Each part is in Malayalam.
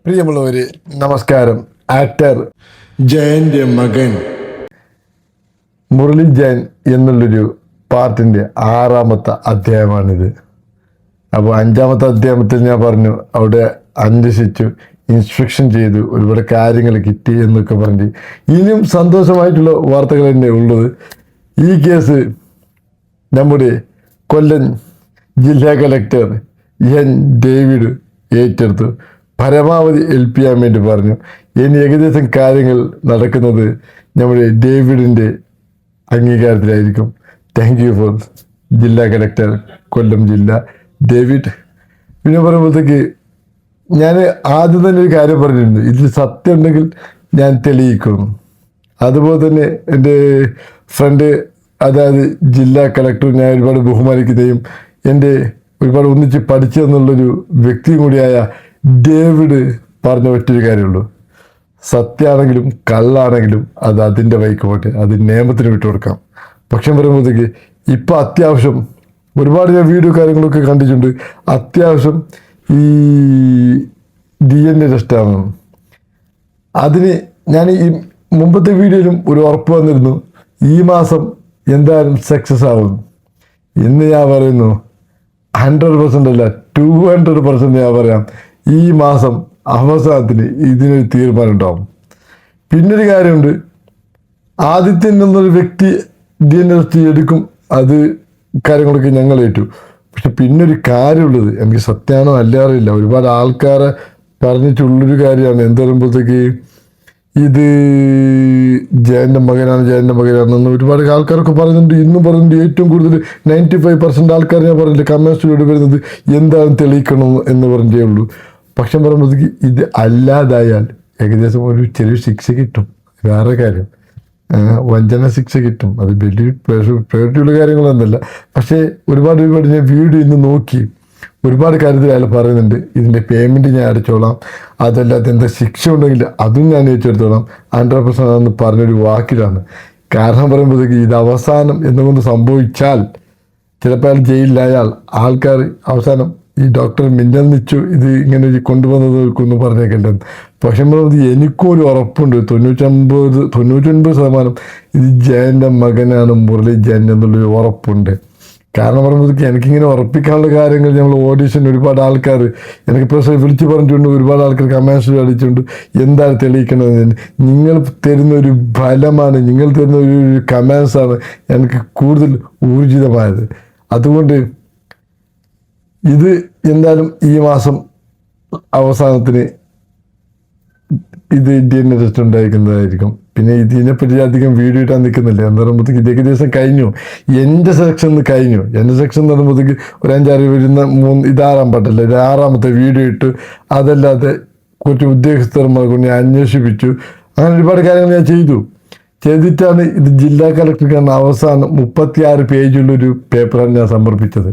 പ്രിയമുള്ളവരെ നമസ്കാരം. ആക്ടർ ജയന്റെ മകൻ മുരളി ജയൻ എന്നുള്ളൊരു പാർട്ടിൻ്റെ 6ാമത്തെ അധ്യായമാണിത്. അപ്പോൾ 5ാമത്തെ അധ്യായത്തിൽ ഞാൻ പറഞ്ഞു അവിടെ അന്വേഷിച്ചു, ഇൻസ്ട്രക്ഷൻ ചെയ്തു, ഒരുപാട് കാര്യങ്ങൾ കിട്ടി എന്നൊക്കെ പറഞ്ഞ് ഇനിയും സന്തോഷമായിട്ടുള്ള വാർത്തകൾ തന്നെ ഉള്ളത്. ഈ കേസ് നമ്മുടെ കൊല്ലം ജില്ലാ കളക്ടർ എൻ ഡേവിഡ് ഏറ്റെടുത്തു. പരമാവധി ഹെൽപ്പ് ചെയ്യാൻ വേണ്ടി പറഞ്ഞു. ഇനി ഏകദേശം കാര്യങ്ങൾ നടക്കുന്നത് നമ്മുടെ ഡേവിഡിൻ്റെ അംഗീകാരത്തിലായിരിക്കും. താങ്ക് യു ഫോർ ജില്ലാ കളക്ടർ കൊല്ലം ജില്ല ഡേവിഡ്. പിന്നെ പറയുമ്പോഴത്തേക്ക് ഞാൻ ആദ്യം തന്നെ ഒരു കാര്യം പറഞ്ഞിരുന്നു, ഇതിൽ സത്യം ഉണ്ടെങ്കിൽ ഞാൻ തെളിയിക്കും. അതുപോലെ തന്നെ എൻ്റെ ഫ്രണ്ട്, അതായത് ജില്ലാ കളക്ടർ, ഞാൻ ഒരുപാട് ബഹുമാനിക്കുകയും എൻ്റെ ഒരുപാട് ഒന്നിച്ച് പഠിച്ചു എന്നുള്ളൊരു വ്യക്തിയും കൂടിയായ ഡേവിഡ് പറഞ്ഞ ഒറ്റൊരു കാര്യമുള്ളൂ, സത്യമാണെങ്കിലും കള്ളാണെങ്കിലും അത് അതിൻ്റെ വഴിക്ക് പോട്ടെ, അത് നിയമത്തിന് വിട്ടുകൊടുക്കാം. പക്ഷെ പറയുമ്പോഴത്തേക്ക് ഇപ്പം അത്യാവശ്യം ഒരുപാട് ഞാൻ വീഡിയോ കാര്യങ്ങളൊക്കെ കണ്ടിട്ടുണ്ട്. അത്യാവശ്യം ഈ DNA ടെസ്റ്റാണ്. അതിന് ഞാൻ ഈ മുമ്പത്തെ വീഡിയോയിലും ഒരു ഉറപ്പ് വന്നിരുന്നു, ഈ മാസം എന്തായാലും സക്സസ് ആവും. ഇന്ന് ഞാൻ പറയുന്നു 100% അല്ല 200% ഞാൻ പറയാം, ഈ മാസം അവസാനത്തിന് ഇതിനൊരു തീരുമാനം ഉണ്ടാവും. പിന്നൊരു കാര്യമുണ്ട്, ആദിത്യൻ എന്നൊരു വ്യക്തി DNA ടെസ്റ്റ് എടുക്കും, അത് കാര്യങ്ങളൊക്കെ ഞങ്ങൾ ഏറ്റു. പക്ഷെ പിന്നൊരു കാര്യമുള്ളത്, എനിക്ക് സത്യമാണോ അല്ല അറിയില്ല, ഒരുപാട് ആൾക്കാരെ പറഞ്ഞിട്ടുള്ളൊരു കാര്യമാണ്. എന്ത് പറയുമ്പോഴത്തേക്ക് ഇത് ജയൻ്റെ മകനാണെന്ന് ഒരുപാട് ആൾക്കാരൊക്കെ പറയുന്നുണ്ട്. ഇന്നും പറയുന്നുണ്ട്. ഏറ്റവും കൂടുതൽ 95% ആൾക്കാർ ഞാൻ പറഞ്ഞില്ല കമൻസിലൂടെ വരുന്നത് എന്താണ് തെളിയിക്കണം എന്ന് പറഞ്ഞേ ഉള്ളൂ. പക്ഷെ പറയുമ്പോഴത്തേക്ക് ഇത് അല്ലാതായാൽ ഏകദേശം ഒരു ചെറിയ ശിക്ഷ കിട്ടും. വേറെ കാര്യം, വഞ്ചന ശിക്ഷ കിട്ടും. അത് വലിയ പ്രയോറിറ്റിയുള്ള കാര്യങ്ങളൊന്നുമല്ല. പക്ഷേ ഒരുപാട് ഞാൻ വീഡിയോ ഇന്ന് നോക്കി, ഒരുപാട് കാര്യത്തിൽ അയാൾ പറയുന്നുണ്ട്, ഇതിൻ്റെ പേയ്മെൻറ്റ് ഞാൻ അടച്ചോളാം, അതല്ലാതെ എന്താ ശിക്ഷ ഉണ്ടെങ്കിൽ അതും ഞാൻ ഏറ്റെടുത്തോളാം 100% ആണെന്ന് പറഞ്ഞൊരു വാക്കിലാണ്. കാരണം പറയുമ്പോഴത്തേക്ക് ഇത് അവസാനം എന്തുകൊണ്ട് സംഭവിച്ചാൽ ചിലപ്പോൾ അയാൾ ജയിലിലായാൽ ആൾക്കാർ അവസാനം ഈ ഡോക്ടർ മിന്നൽ നിച്ചു ഇത് ഇങ്ങനെ കൊണ്ടുവന്നതൊക്കെ പറഞ്ഞേക്കേണ്ടത്. പക്ഷെ എനിക്കും ഒരു ഉറപ്പുണ്ട്, 99% ഇത് ജയൻ്റെ മകനാണ് മുരളി ജയൻ എന്നുള്ളൊരു ഉറപ്പുണ്ട്. കാരണം പറയുമ്പോഴത്തേക്ക് എനിക്കിങ്ങനെ ഉറപ്പിക്കാനുള്ള കാര്യങ്ങൾ നമ്മൾ ഓഡീഷൻ ഒരുപാട് ആൾക്കാർ എനിക്ക് പ്രശ്നം വിളിച്ച് പറഞ്ഞിട്ടുണ്ട്, ഒരുപാട് ആൾക്കാർ കമൻസ് അടിച്ചിട്ടുണ്ട് എന്താണ് തെളിയിക്കണമെന്ന്. നിങ്ങൾ തരുന്ന ഒരു ഫലമാണ്, നിങ്ങൾ തരുന്ന ഒരു കമൻസാണ് എനിക്ക് കൂടുതൽ ഊർജിതമായത്. അതുകൊണ്ട് ഇത് എന്തായാലും ഈ മാസം അവസാനത്തിന് ഇത് DNA ടെസ്റ്റ് ഉണ്ടായിരിക്കുന്നതായിരിക്കും. പിന്നെ ഇതിനെപ്പറ്റി അധികം വീഡിയോ ഇട്ടാൻ നിൽക്കുന്നില്ല. എന്ന് പറയുമ്പോഴത്തേക്ക് ഇത് ഏകദേശം കഴിഞ്ഞു. എൻ്റെ സെക്ഷൻ കഴിഞ്ഞു. എൻ്റെ സെക്ഷൻ എന്ന് പറയുമ്പോഴത്തേക്ക് ഒരു 5-6 വരുന്ന 3 ഇത് 6ാം പാട്ടല്ല, ഇത് 6ാമത്തെ വീഡിയോ ഇട്ടു. അതല്ലാതെ കുറച്ച് ഉദ്യോഗസ്ഥന്മാർ കൊണ്ട് ഞാൻ അന്വേഷിപ്പിച്ചു. അങ്ങനെ ഒരുപാട് കാര്യങ്ങൾ ഞാൻ ചെയ്തിട്ടാണ് ഇത് ജില്ലാ കളക്ടർക്കാണ് അവസാനം 36 പേജുള്ളൊരു പേപ്പറാണ് ഞാൻ സമർപ്പിച്ചത്.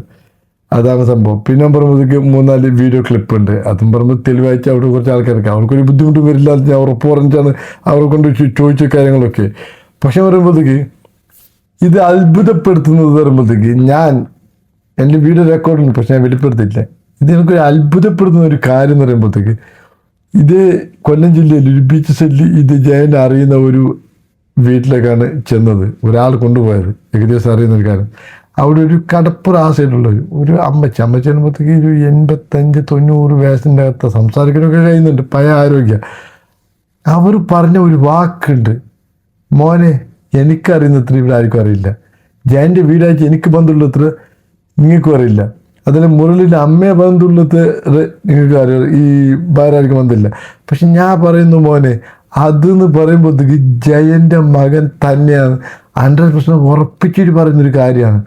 അതാണ് സംഭവം. പിന്നെ പറയുമ്പോഴത്തേക്ക് 3-4 വീഡിയോ ക്ലിപ്പ് ഉണ്ട്. അതും പറയുമ്പോൾ തെളിവായിച്ച് അവിടെ കുറച്ച് ആൾക്കാർക്ക് അവർക്കൊരു ബുദ്ധിമുട്ടും വരില്ല, ഞാൻ ഉറപ്പ് പറഞ്ഞിട്ടാണ് അവരെ കൊണ്ട് ചോദിച്ച കാര്യങ്ങളൊക്കെ. പക്ഷെ പറയുമ്പോഴത്തേക്ക് ഇത് അത്ഭുതപ്പെടുത്തുന്നത് പറയുമ്പോഴത്തേക്ക് എൻ്റെ വീഡിയോ റെക്കോർഡുണ്ട്, പക്ഷെ ഞാൻ വെളിപ്പെടുത്തിയില്ല. ഇത് എനിക്കൊരു അത്ഭുതപ്പെടുത്തുന്ന ഒരു കാര്യം എന്ന് പറയുമ്പോഴത്തേക്ക് ഇത് കൊല്ലം ജില്ലയിൽ ഒരു ബീച്ച് സെല്ലിൽ ഇത് ജയൻ അറിയുന്ന ഒരു വീട്ടിലേക്കാണ് ചെന്നത്, ഒരാൾ കൊണ്ടുപോയത്. ഏകദേശം അറിയുന്ന ഒരു കാര്യം, അവിടെ ഒരു കടപ്പുറ ആ സൈഡുള്ള ഒരു അമ്മച്ചി ചെല്ലുമ്പോഴത്തേക്ക് ഒരു 85-90 വയസ്സിൻ്റെ അകത്ത് സംസാരിക്കാനൊക്കെ കഴിയുന്നുണ്ട്, പഴയ ആരോഗ്യം. അവർ പറഞ്ഞ ഒരു വാക്കുണ്ട്, മോനെ എനിക്കറിയുന്നത്ര ഇവിടെ ആർക്കും അറിയില്ല, ജയൻ്റെ വീടായിട്ട് എനിക്ക് ബന്ധമുള്ളത്ര നിങ്ങൾക്കും അറിയില്ല, അതിൽ മുരളിൻ്റെ അമ്മയെ ബന്ധമുള്ളത് നിങ്ങൾക്ക് അറിയാം, ഈ വേറെ ആർക്കും ബന്ധമില്ല. പക്ഷെ ഞാൻ പറയുന്നു മോനെ, അതെന്ന് പറയുമ്പോഴത്തേക്ക് ജയൻ്റെ മകൻ തന്നെയാണ് 100% ഉറപ്പിച്ചിട്ട് പറയുന്നൊരു കാര്യമാണ്.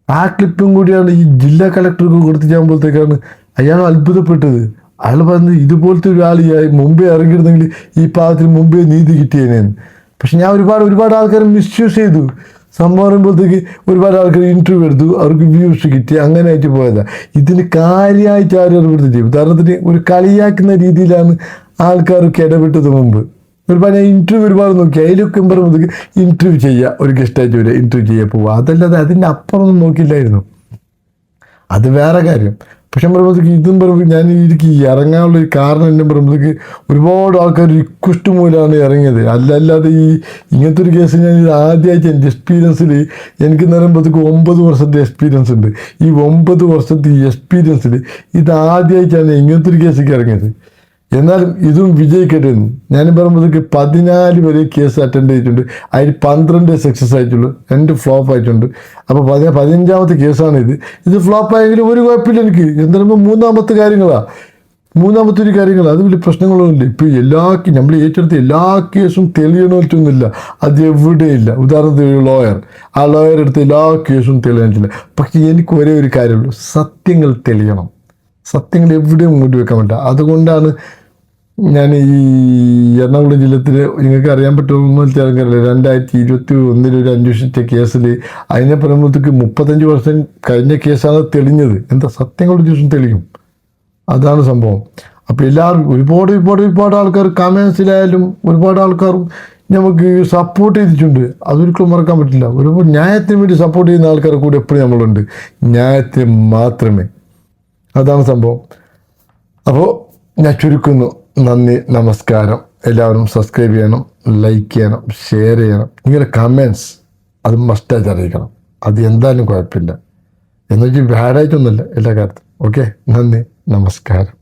ആ ക്ലിപ്പും കൂടിയാണ് ഈ ജില്ലാ കളക്ടർക്ക് കൊടുത്തിട്ടാകുമ്പോഴത്തേക്കാണ് അയാൾ അത്ഭുതപ്പെട്ടത്. അയാൾ പറഞ്ഞത് ഇതുപോലത്തെ ഒരാൾ മുമ്പേ ഇറങ്ങിയിരുന്നെങ്കിൽ ഈ പാവത്തിന് മുമ്പേ നീതി കിട്ടിയേനേന്ന്. പക്ഷെ ഞാൻ ഒരുപാട് ആൾക്കാർ മിസ്യൂസ് ചെയ്തു. സംഭവം പറയുമ്പോഴത്തേക്ക് ഒരുപാട് ആൾക്കാർ ഇൻ്റർവ്യൂ എടുത്തു, അവർക്ക് വ്യൂസ് കിട്ടി, അങ്ങനെ ആയിട്ട് പോയതാണ്. ഇതിന് കാര്യമായിട്ട് ആരും ഏർപ്പെടുത്തില്ല. ഉദാഹരണത്തിന് ഒരു കളിയാക്കുന്ന രീതിയിലാണ് ആൾക്കാർക്ക് ഇടപെട്ടത് മുമ്പ്. ഒരുപാട് ഞാൻ ഇൻ്റർവ്യൂ ഒരുപാട് നോക്കി, അതിലൊക്കെ പറയുമ്പോഴത്തേക്ക് ഇൻ്റർവ്യൂ ചെയ്യുക, ഒരു ഗസ്റ്റായിട്ട് വരിക, ഇൻ്റർവ്യൂ ചെയ്യാൻ പോവുക, അതല്ലാതെ അതിൻ്റെ അപ്പുറമൊന്നും നോക്കിയില്ലായിരുന്നു. അത് വേറെ കാര്യം. പക്ഷെ പറയുമ്പോഴത്തേക്ക് ഇതും പറയുമ്പോൾ ഞാൻ എനിക്ക് ഇറങ്ങാനുള്ള ഒരു കാരണം എന്നെ പറയുമ്പോഴത്തേക്ക് ഒരുപാട് ആൾക്കാർ റിക്വസ്റ്റ് മൂലമാണ് ഇറങ്ങിയത്. അല്ലാതെ ഇങ്ങനത്തെ ഒരു കേസ് ഞാൻ ഇത് ആദ്യമായിട്ട് എൻ്റെ എക്സ്പീരിയൻസിൽ എനിക്ക് പറയുമ്പോഴത്തേക്ക് 9 വർഷത്തെ എക്സ്പീരിയൻസ് ഉണ്ട്. ഈ 9 വർഷത്തെ ഈ എക്സ്പീരിയൻസിൽ ഇത് ആദ്യമായിട്ടാണ് ഇങ്ങനത്തെ ഒരു കേസിലേക്ക് ഇറങ്ങിയത്. എന്നാലും ഇതും വിജയിക്കട്ടെ എന്ന് ഞാൻ പറയുമ്പോഴത്തേക്ക് 14 വരെ കേസ് അറ്റൻഡ് ചെയ്തിട്ടുണ്ട്. അതിൽ 12 സക്സസ് ആയിട്ടുള്ളൂ, 2 ഫ്ലോപ്പ് ആയിട്ടുണ്ട്. അപ്പോൾ 15ാമത്തെ കേസാണ് ഇത് ഫ്ലോപ്പ് ആയെങ്കിലും ഒരു കുഴപ്പമില്ല എനിക്ക്. എന്തായാലും മൂന്നാമത്തെ ഒരു കാര്യങ്ങളാണ് അത് വലിയ പ്രശ്നങ്ങളൊന്നുമില്ല. ഇപ്പോൾ നമ്മൾ ഏറ്റെടുത്ത എല്ലാ കേസും തെളിയണമെന്നൊന്നുമില്ല, അത് എവിടെയില്ല. ഉദാഹരണത്തിന് ലോയർ, ആ ലോയർ എടുത്ത എല്ലാ കേസും തെളിയാനില്ല. പക്ഷേ എനിക്ക് ഒരേ ഒരു കാര്യമുള്ളൂ, സത്യങ്ങൾ തെളിയണം. സത്യങ്ങൾ എവിടെയും മുന്നോട്ട് വെക്കാൻ പറ്റില്ല. അതുകൊണ്ടാണ് ഞാൻ ഈ എറണാകുളം ജില്ലത്തിൽ നിങ്ങൾക്ക് അറിയാൻ പറ്റുമെന്ന് വെച്ചാൽ 2021 ഒരു അന്വേഷിച്ച കേസിൽ അതിനെ പറയുമ്പോഴത്തേക്ക് 35 വർഷം കഴിഞ്ഞ കേസാണ് തെളിഞ്ഞത്. എന്താ സത്യങ്ങളുടെ ദിവസം തെളിയും, അതാണ് സംഭവം. അപ്പോൾ എല്ലാവരും ഒരുപാട് ആൾക്കാർ കമൻസിലായാലും ഒരുപാട് ആൾക്കാരും നമുക്ക് സപ്പോർട്ട് ചെയ്തിട്ടുണ്ട്. അതൊരിക്കലും മറക്കാൻ പറ്റില്ല. ഒരുപാട് ന്യായത്തിന് വേണ്ടി സപ്പോർട്ട് ചെയ്യുന്ന ആൾക്കാർ കൂടെ എപ്പോഴും നമ്മളുണ്ട്, ന്യായത്തിന് മാത്രമേ. അതാണ് സംഭവം. അപ്പോൾ ഞാൻ ചുരുക്കുന്നു. നന്ദി, നമസ്കാരം. എല്ലാവരും സബ്സ്ക്രൈബ് ചെയ്യണം, ലൈക്ക് ചെയ്യണം, ഷെയർ ചെയ്യണം. നിങ്ങളുടെ കമൻസ് അത് മസ്റ്റായിട്ട് അറിയിക്കണം. അത് എന്തായാലും കുഴപ്പമില്ല, എന്നുവെച്ചാൽ ബാഡായിട്ടൊന്നുമില്ല എല്ലാ കാര്യത്തും. ഓക്കെ, നന്ദി, നമസ്കാരം.